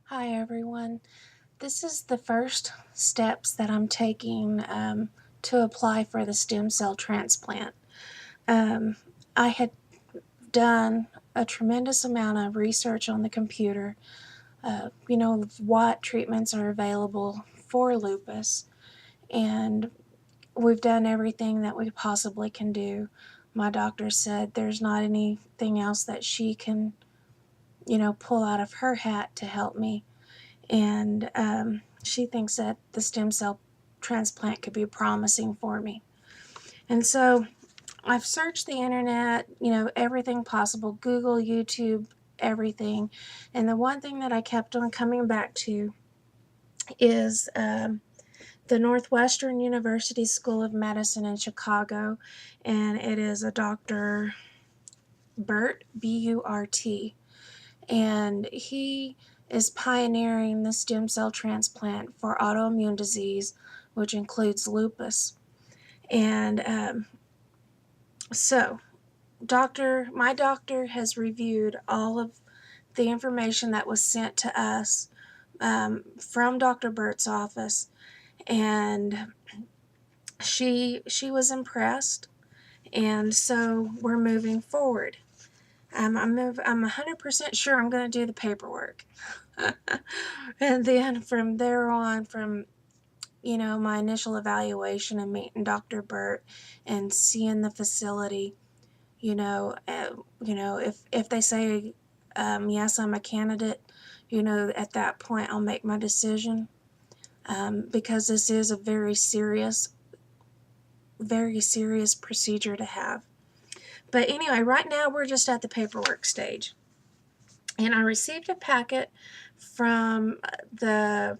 Hi everyone. This is the first steps that I'm taking to apply for the stem cell transplant. Um, I had done a tremendous amount of research on the computer, what treatments are available for lupus, and we've done everything that we possibly can do. My doctor said there's not anything else that she can, pull out of her hat to help me. And she thinks that the stem cell transplant could be promising for me. And so I've searched the internet, everything possible, Google, YouTube, everything. And the one thing that I kept on coming back to is the Northwestern University School of Medicine in Chicago, and it is a Dr. Burt, B-U-R-T. And he is pioneering the stem cell transplant for autoimmune disease, which includes lupus. And so, my doctor has reviewed all of the information that was sent to us from Dr. Burt's office, and she was impressed, and so we're moving forward. I'm 100% sure I'm going to do the paperwork. And then from there on, from my initial evaluation and meeting Dr. Burt and seeing the facility, if they say yes, I'm a candidate, at that point I'll make my decision, because this is a very serious procedure to have. But anyway, right now we're just at the paperwork stage. And I received a packet from the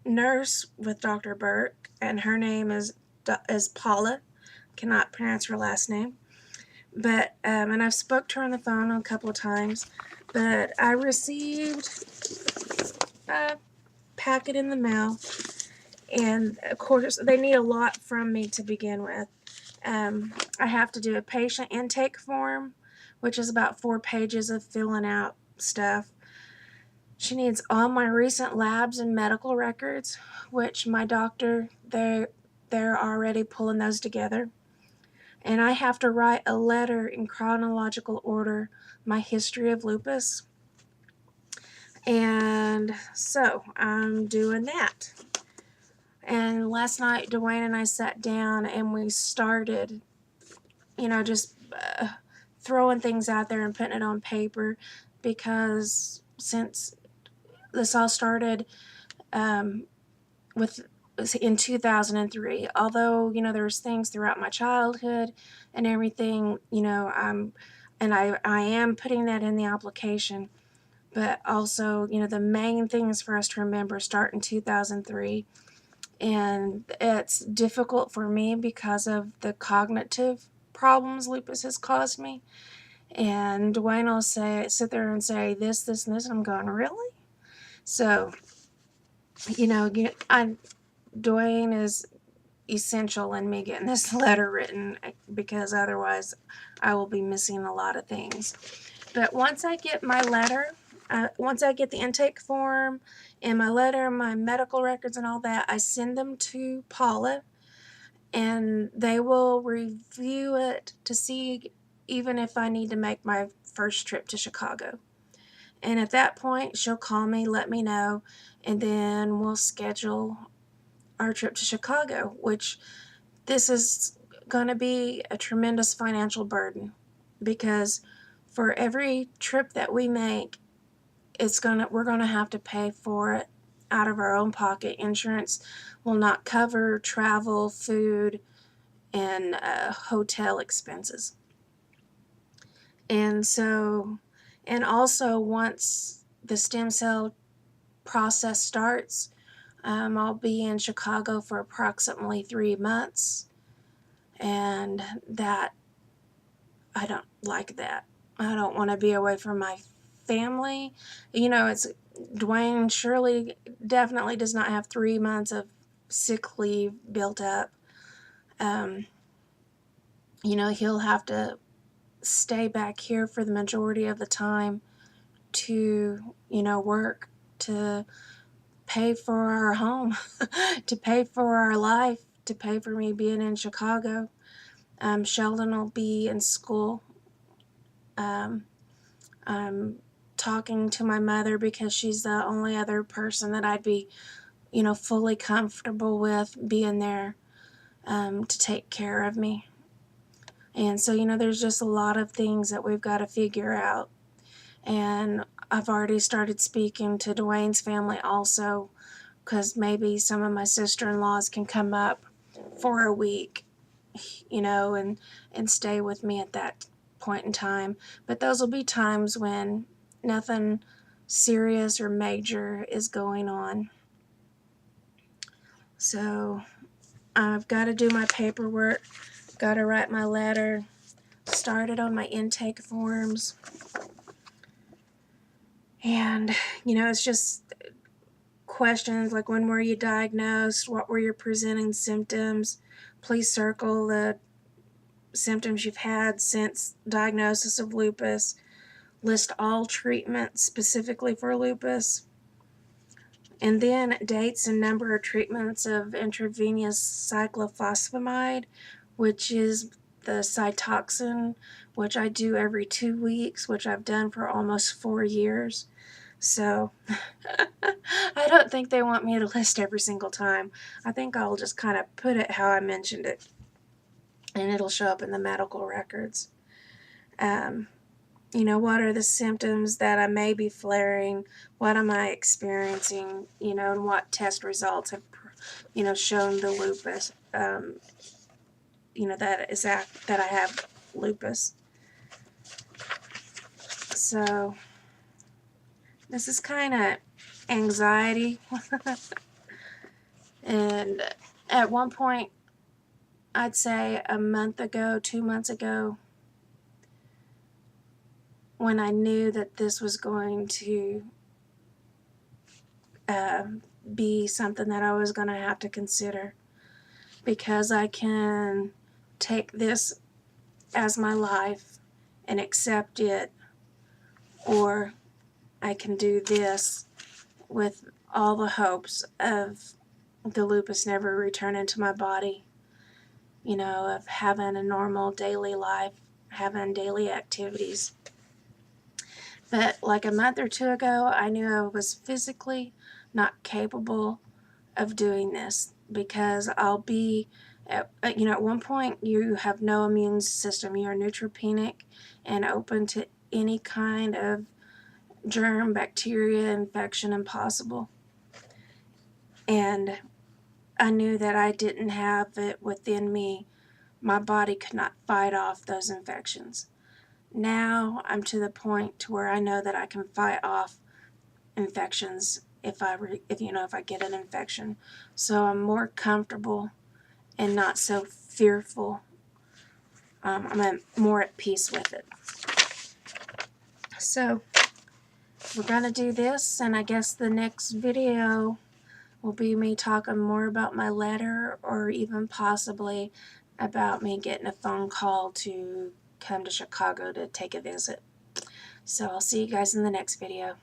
nurse with Dr. Burke, and her name is Paula. Cannot pronounce her last name. But and I've spoke to her on the phone a couple of times. But I received a packet in the mail, and of course they need a lot from me to begin with. I have to do a patient intake form, which is about 4 pages of filling out stuff. She needs all my recent labs and medical records, which my doctor, they're already pulling those together. And I have to write a letter in chronological order, my history of lupus. And so I'm doing that. And last night, Dwayne and I sat down and we started, just throwing things out there and putting it on paper, because since this all started with in 2003, although there's things throughout my childhood and everything, I am putting that in the application, but also the main things for us to remember start in 2003. And it's difficult for me because of the cognitive problems lupus has caused me. And Dwayne will sit there and say this, and this, and I'm going, really? So, Dwayne is essential in me getting this letter written, because otherwise I will be missing a lot of things. But once I get my letter, once I get the intake form and my letter, my medical records and all that, I send them to Paula, and they will review it to see even if I need to make my first trip to Chicago. And at that point, she'll call me, let me know, and then we'll schedule our trip to Chicago, which this is going to be a tremendous financial burden, because for every trip that we make, we're going to have to pay for it out of our own pocket. Insurance will not cover travel, food, and hotel expenses. And so, and also once the stem cell process starts, I'll be in Chicago for approximately 3 months, and that, I don't like that. I don't want to be away from my family. It's Dwayne surely definitely does not have 3 months of sick leave built up. He'll have to stay back here for the majority of the time to, work to pay for our home, to pay for our life, to pay for me being in Chicago. Sheldon will be in school. I'm talking to my mother because she's the only other person that I'd be, fully comfortable with being there to take care of me. And so, there's just a lot of things that we've got to figure out. And I've already started speaking to Dwayne's family also, because maybe some of my sister-in-laws can come up for a week, and stay with me at that point in time. But those will be times when nothing serious or major is going on. So I've got to do my paperwork, got to write my letter, started on my intake forms. And, it's just questions like, when were you diagnosed? What were your presenting symptoms? Please circle the symptoms you've had since diagnosis of lupus. List all treatments specifically for lupus. And then dates and number of treatments of intravenous cyclophosphamide, which is the Cytoxan, which I do every 2 weeks, which I've done for almost 4 years. So I don't think they want me to list every single time. I think I'll just kind of put it how I mentioned it, and it'll show up in the medical records. What are the symptoms that I may be flaring? What am I experiencing? And what test results have, shown the lupus, that I have lupus. So this is kind of anxiety. And at one point, I'd say a month ago, 2 months ago, when I knew that this was going to be something that I was going to have to consider, because I can take this as my life and accept it, or I can do this with all the hopes of the lupus never returning to my body, of having a normal daily life, having daily activities. But like a month or 2 ago, I knew I was physically not capable of doing this, because I'll be, at one point you have no immune system. You're neutropenic and open to any kind of germ, bacteria, infection impossible. And I knew that I didn't have it within me. My body could not fight off those infections. Now I'm to the point to where I know that I can fight off infections if I get an infection. So I'm more comfortable and not so fearful. I'm more at peace with it. So we're going to do this, and I guess the next video will be me talking more about my letter, or even possibly about me getting a phone call to come to Chicago to take a visit. So I'll see you guys in the next video.